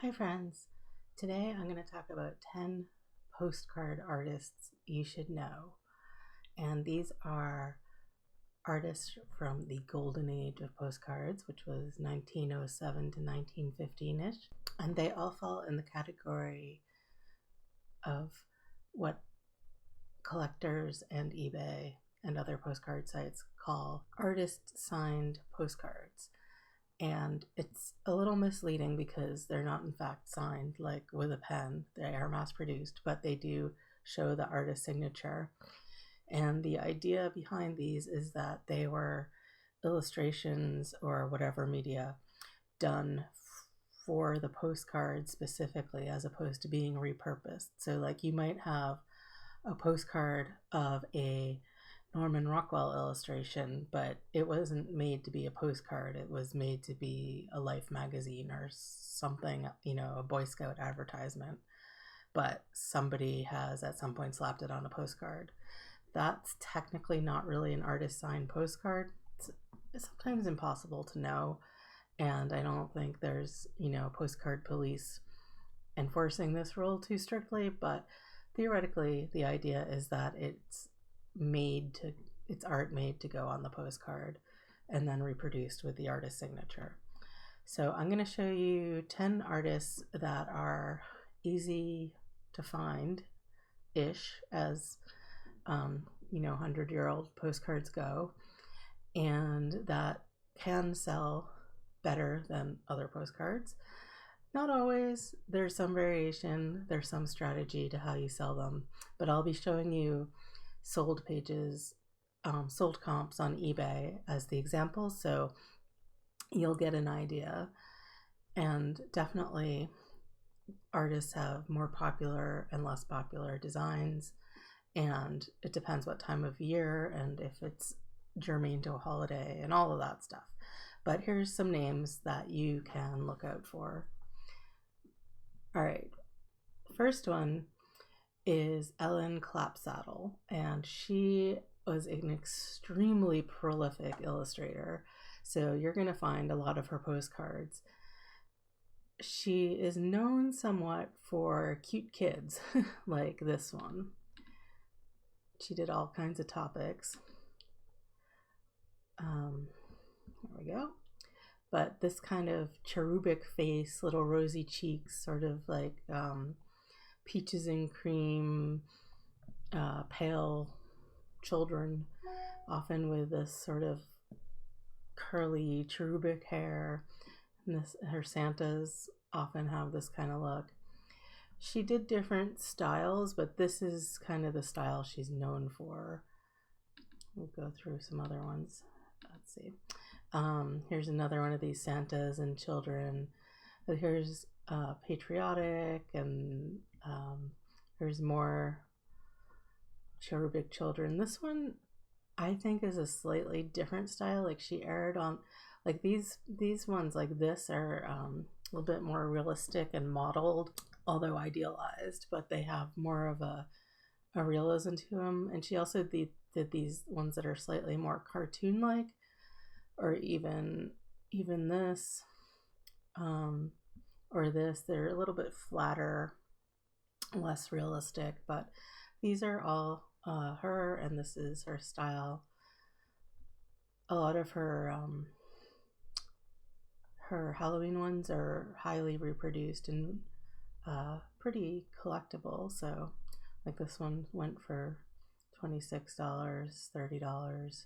Hi friends, today I'm going to talk about 10 postcard artists you should know. And these are artists from the golden age of postcards, which was 1907 to 1915-ish. And they all fall in the category of what collectors and eBay and other postcard sites call artist-signed postcards. And it's a little misleading because they're not in fact signed like with a pen. They are mass produced, but they do show the artist's signature. And the idea behind these is that they were illustrations or whatever media done for the postcard specifically, as opposed to being repurposed. So like you might have a postcard of a Norman Rockwell illustration, but it wasn't made to be a postcard. It was made to be a Life magazine or something, a Boy Scout advertisement. But somebody has at some point slapped it on a postcard. That's technically not really an artist-signed postcard. It's sometimes impossible to know, and I don't think there's, postcard police enforcing this rule too strictly, but theoretically the idea is that it's art made to go on the postcard and then reproduced with the artist's signature. So I'm going to show you 10 artists that are easy to find ish, as 100-year-old postcards go, and that can sell better than other postcards. Not always. There's some variation, there's some strategy to how you sell them, but I'll be showing you sold pages, sold comps on eBay as the example, so you'll get an idea. And definitely artists have more popular and less popular designs, and it depends what time of year and if it's germane to a holiday and all of that stuff. But here's some names that you can look out for. All right, first one is Ellen Clappsaddle, and she was an extremely prolific illustrator, so you're going to find a lot of her postcards. She is known somewhat for cute kids, like this one. She did all kinds of topics. There we go. But this kind of cherubic face, little rosy cheeks, sort of like peaches and cream, pale children, often with this sort of curly cherubic hair. And her Santas often have this kind of look. She did different styles, but this is kind of the style she's known for. We'll go through some other ones. Let's see. Here's another one of these Santas and children. But here's patriotic, and there's more cherubic children. This one I think is a slightly different style. Like she erred on, like these ones like this are a little bit more realistic and modeled, although idealized, but they have more of a realism to them. And she also did these ones that are slightly more cartoon-like, or even this, or this. They're a little bit flatter, less realistic, but these are all her, and this is her style. A lot of her Halloween ones are highly reproduced and pretty collectible. So like this one went for $26, $30.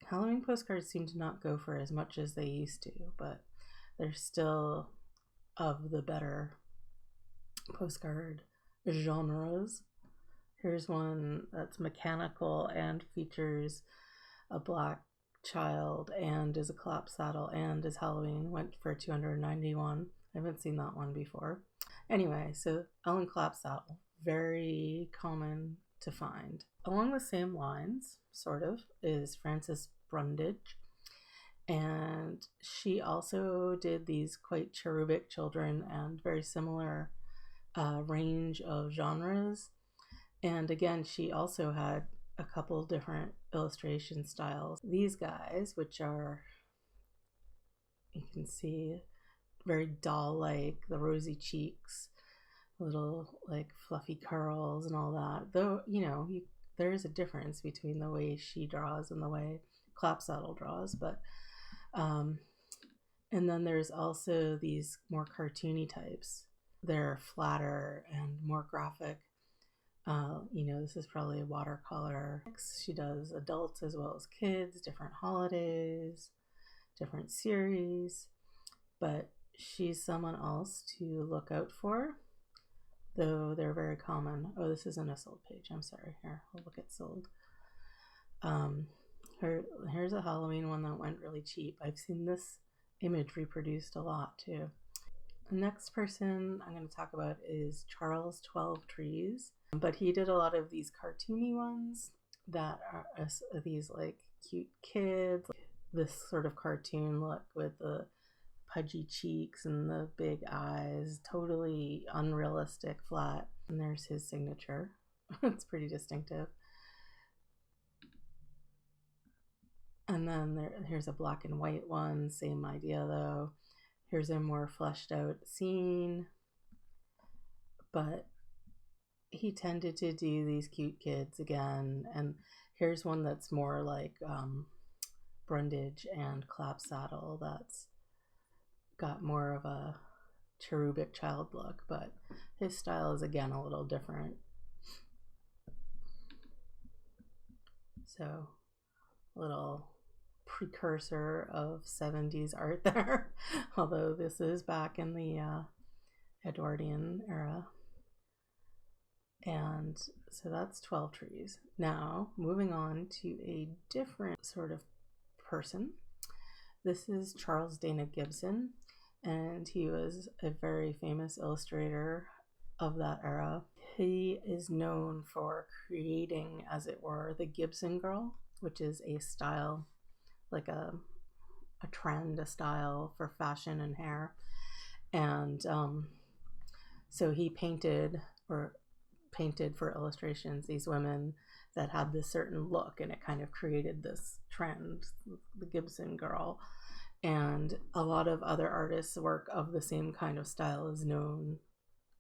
Halloween postcards seem to not go for as much as they used to, but they're still of the better postcard genres. Here's one that's mechanical and features a black child and is a Clappsaddle and is Halloween. Went for $291. I haven't seen that one before. Anyway, so Ellen Clappsaddle, very common to find. Along the same lines, sort of, is Frances Brundage, and she also did these quite cherubic children and very similar range of genres. And again, she also had a couple different illustration styles. These guys, which are, you can see, very doll-like, the rosy cheeks, little like fluffy curls and all that. Though, there is a difference between the way she draws and the way Clapp draws, but and then there's also these more cartoony types. They're flatter and more graphic. This is probably a watercolor. She does adults as well as kids, different holidays, different series, but she's someone else to look out for, though they're very common. Oh, this isn't a sold page. I'm sorry. Here, I'll look at sold. Here's a Halloween one that went really cheap. I've seen this image reproduced a lot too. The next person I'm going to talk about is Charles 12 Trees, but he did a lot of these cartoony ones that are these like cute kids, this sort of cartoon look with the pudgy cheeks and the big eyes, totally unrealistic, flat. And there's his signature. It's pretty distinctive. And then here's a black and white one, same idea though. Here's a more fleshed out scene, but he tended to do these cute kids again. And here's one that's more like Brundage and Clapp saddle. That's got more of a cherubic child look, but his style is again a little different. So a little precursor of 70s art there, although this is back in the Edwardian era. And so that's 12 Trees. Now moving on to a different sort of person. This is Charles Dana Gibson, and he was a very famous illustrator of that era. He is known for creating, as it were, the Gibson girl, which is a style, like a trend, a style for fashion and hair. And so he painted for illustrations these women that had this certain look, and it kind of created this trend, the Gibson girl. And a lot of other artists' work of the same kind of style is known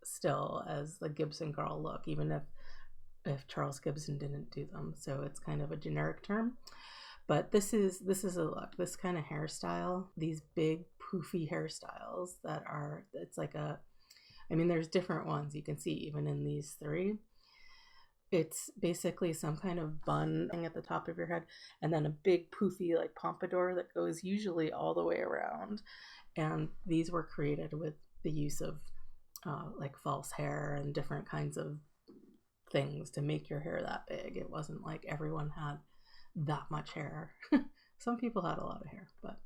still as the Gibson girl look, even if Charles Gibson didn't do them. So it's kind of a generic term. But this is a look, this kind of hairstyle, these big poofy hairstyles it's like there's different ones you can see even in these three. It's basically some kind of bun thing at the top of your head, and then a big poofy like pompadour that goes usually all the way around. And these were created with the use of like false hair and different kinds of things to make your hair that big. It wasn't like everyone had that much hair. Some people had a lot of hair, but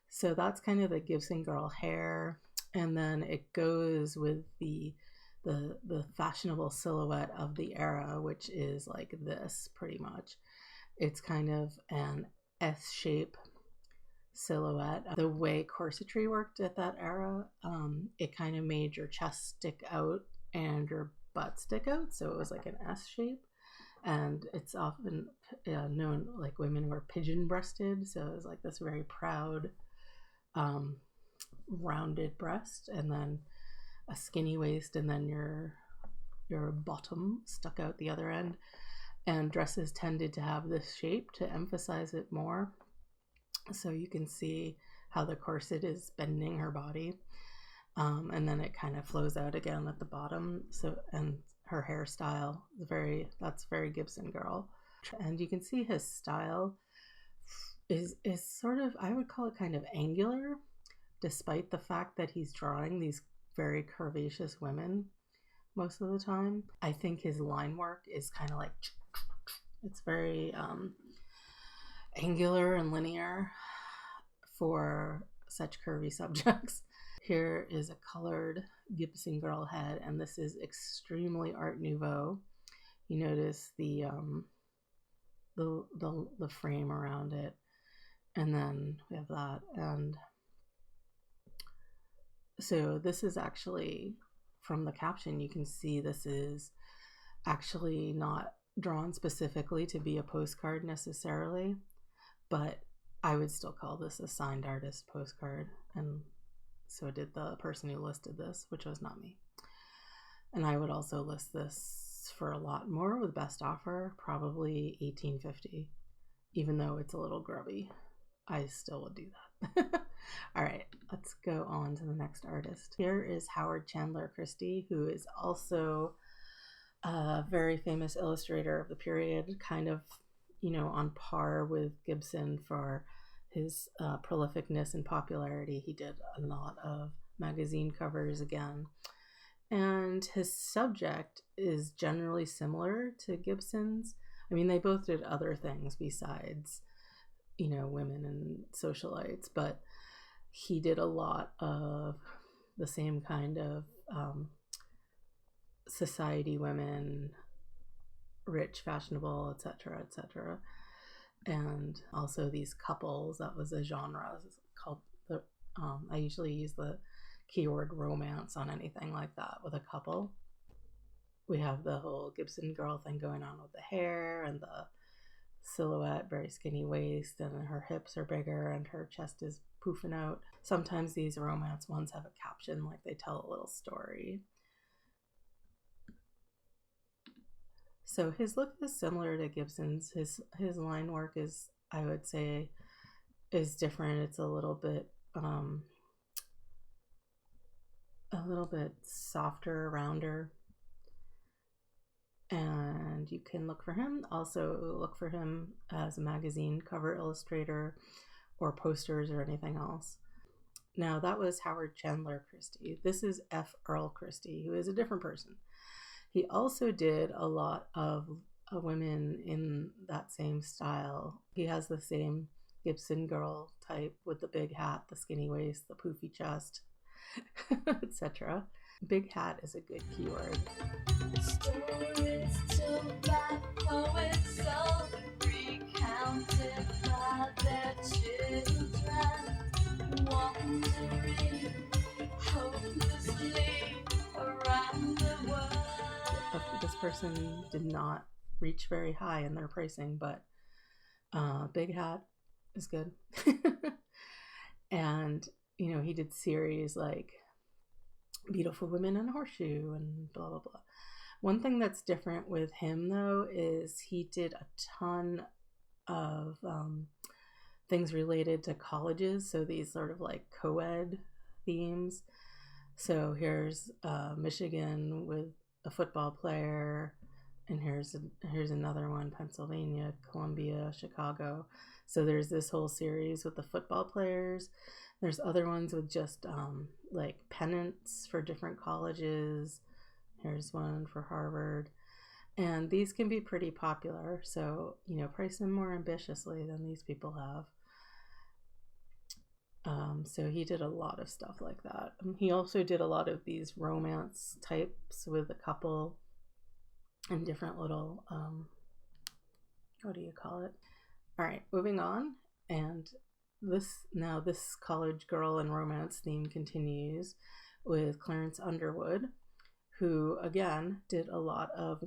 so that's kind of the Gibson girl hair. And then it goes with the fashionable silhouette of the era, which is like this pretty much. It's kind of an S-shape silhouette. The way corsetry worked at that era, it kind of made your chest stick out and your butt stick out, so it was like an S shape. And it's often known like women were pigeon breasted, so it was like this very proud rounded breast, and then a skinny waist, and then your bottom stuck out the other end. And dresses tended to have this shape to emphasize it more, so you can see how the corset is bending her body, and then it kind of flows out again at the bottom. So, and her hairstyle is that's very Gibson girl. And you can see his style is sort of, I would call it kind of angular, despite the fact that he's drawing these very curvaceous women most of the time. I think his line work is kind of like, it's very angular and linear for such curvy subjects. Here is a colored Gibson girl head, and this is extremely Art Nouveau. You notice the frame around it, and then we have that. And so this is actually, from the caption, you can see this is actually not drawn specifically to be a postcard necessarily, but I would still call this a signed artist postcard. And So did the person who listed this, which was not me. And I would also list this for a lot more with best offer, probably $18.50. Even though it's a little grubby, I still would do that. All right, let's go on to the next artist. Here is Chandler Christie, who is also a very famous illustrator of the period, kind of, on par with Gibson for his prolificness and popularity. He did a lot of magazine covers again. And his subject is generally similar to Gibson's. I mean, they both did other things besides, women and socialites, but he did a lot of the same kind of society women, rich, fashionable, etc., etc. And also these couples. That was a genre called the. I usually use the keyword romance on anything like that with a couple. We have the whole Gibson girl thing going on with the hair and the silhouette, very skinny waist, and her hips are bigger and her chest is poofing out. Sometimes these romance ones have a caption, like they tell a little story. So his look is similar to Gibson's. His line work is, I would say, is different. It's a little bit softer, rounder. And you can look for him. Also look for him as a magazine cover illustrator or posters or anything else. Now that was Chandler Christie. This is Earl Christie, who is a different person. He also did a lot of women in that same style. He has the same Gibson girl type with the big hat, the skinny waist, the poofy chest, etc. Big hat is a good keyword. Stories told by poets, all recounted by their children, wandering hopelessly around the world. This person did not reach very high in their pricing, but big hat is good. And he did series like Beautiful Women in a Horseshoe and blah blah blah. One thing that's different with him though is he did a ton of things related to colleges, so these sort of like co-ed themes. So here's Michigan with a football player, and here's another one, Pennsylvania, Columbia, Chicago. So there's this whole series with the football players. There's other ones with just like pennants for different colleges. Here's one for Harvard. And these can be pretty popular. So, price them more ambitiously than these people have. So he did a lot of stuff like that. He also did a lot of these romance types with a couple and different little, what do you call it? All right, moving on. And this college girl and romance theme continues with Clarence Underwood, who again did a lot of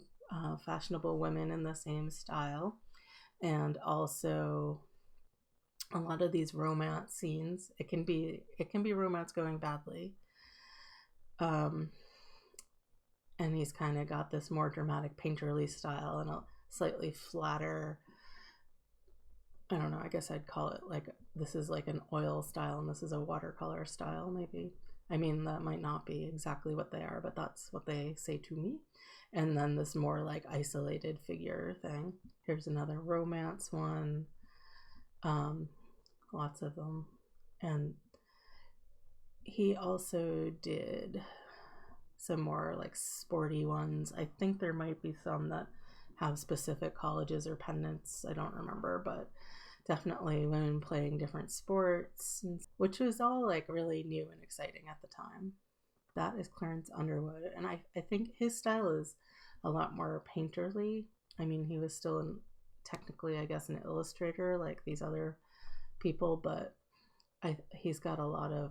fashionable women in the same style, and also a lot of these romance scenes. It can be romance going badly, and he's kind of got this more dramatic painterly style and a slightly flatter, I don't know, I guess I'd call it like, this is like an oil style and this is a watercolor style maybe. I mean, that might not be exactly what they are, but that's what they say to me. And then this more like isolated figure thing. Here's another romance one. Lots of them. And he also did some more like sporty ones. I think there might be some that have specific colleges or pendants. I don't remember, but definitely women playing different sports, which was all like really new and exciting at the time. That is Clarence Underwood, and I think his style is a lot more painterly. I mean, he was still technically, I guess, an illustrator like these other people, but he's got a lot of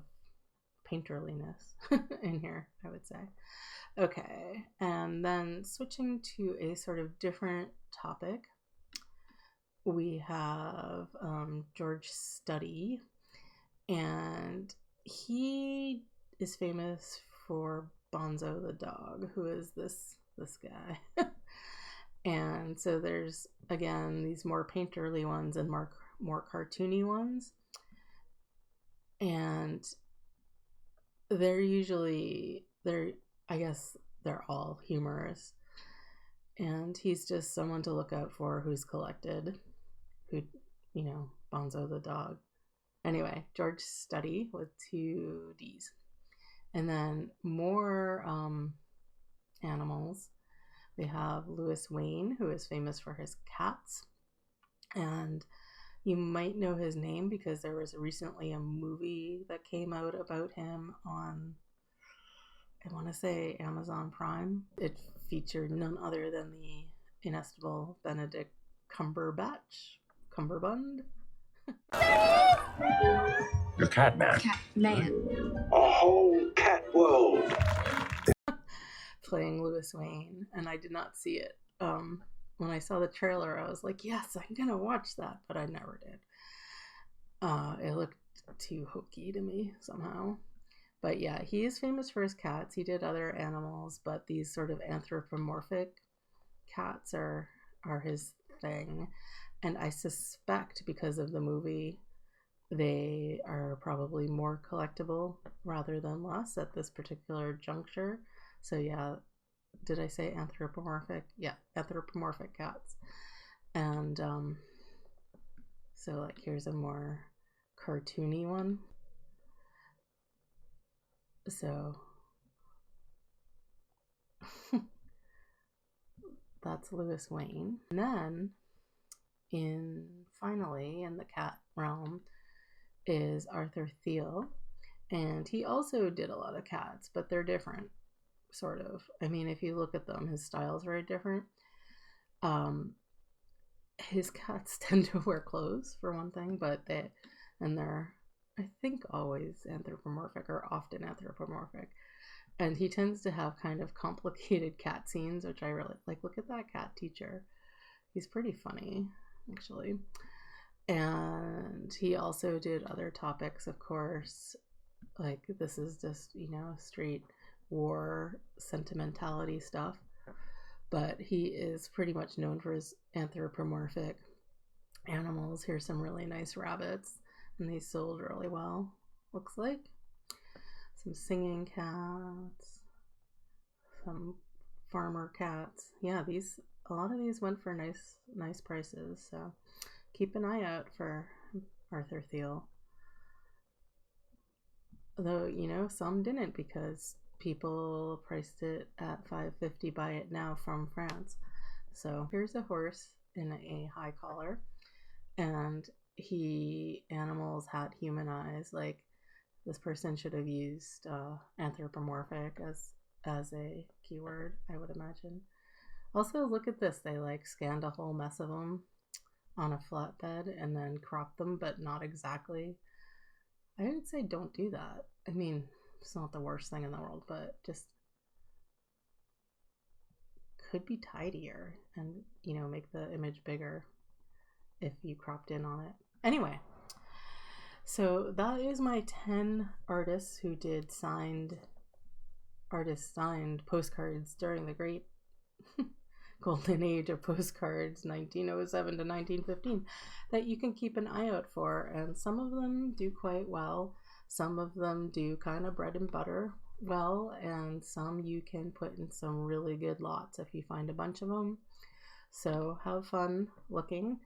painterliness in here, I would say. Okay, and then switching to a sort of different topic, we have George Studdy, and he is famous for Bonzo the dog, who is this guy. And so there's, again, these more painterly ones and more cartoony ones. And I guess they're all humorous. And he's just someone to look out for who's collected, Bonzo the dog. Anyway, George Studdy with 2 D's. And then more animals. We have Louis Wain, who is famous for his cats. And you might know his name because there was recently a movie that came out about him on, I want to say, Amazon Prime. It featured none other than the inestimable Benedict Cumberbund. The cat man. Cat man. A whole cat world. Playing Louis Wain, and I did not see it. When I saw the trailer, I was like, yes, I'm gonna watch that, but I never did. It looked too hokey to me somehow. But yeah, he is famous for his cats. He did other animals, but these sort of anthropomorphic cats are his thing. And I suspect because of the movie, they are probably more collectible rather than less at this particular juncture. So yeah, did I say anthropomorphic? Yeah, anthropomorphic cats. And so like here's a more cartoony one. So that's Louis Wain. And then finally in the cat realm is Arthur THiel, and he also did a lot of cats, but they're different, sort of. I mean, if you look at them, his style is very different. His cats tend to wear clothes for one thing, but they're I think always anthropomorphic, or often anthropomorphic. And he tends to have kind of complicated cat scenes, which I really like. Look at that cat teacher. He's pretty funny, actually. And he also did other topics, of course. Like, this is just, straight war sentimentality stuff. But he is pretty much known for his anthropomorphic animals. Here's some really nice rabbits, and these sold really well, looks like. Some singing cats, some farmer cats. Yeah, a lot of these went for nice prices, so keep an eye out for Arthur THiel. Though, some didn't, because people priced it at $5.50 buy it now from France. So here's a horse in a high collar, and animals had human eyes. Like, this person should have used anthropomorphic as a keyword, I would imagine. Also, look at this. They scanned a whole mess of them on a flatbed and then cropped them, but not exactly. I would say don't do that. I mean, it's not the worst thing in the world, but just could be tidier and, make the image bigger if you cropped in on it. Anyway, so that is my 10 artists who did signed postcards during the great golden age of postcards, 1907 to 1915, that you can keep an eye out for. And some of them do quite well. Some of them do kind of bread and butter well, and some you can put in some really good lots if you find a bunch of them. So have fun looking,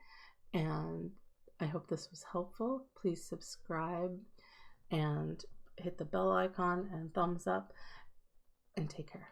and I hope this was helpful. Please subscribe and hit the bell icon and thumbs up, and take care.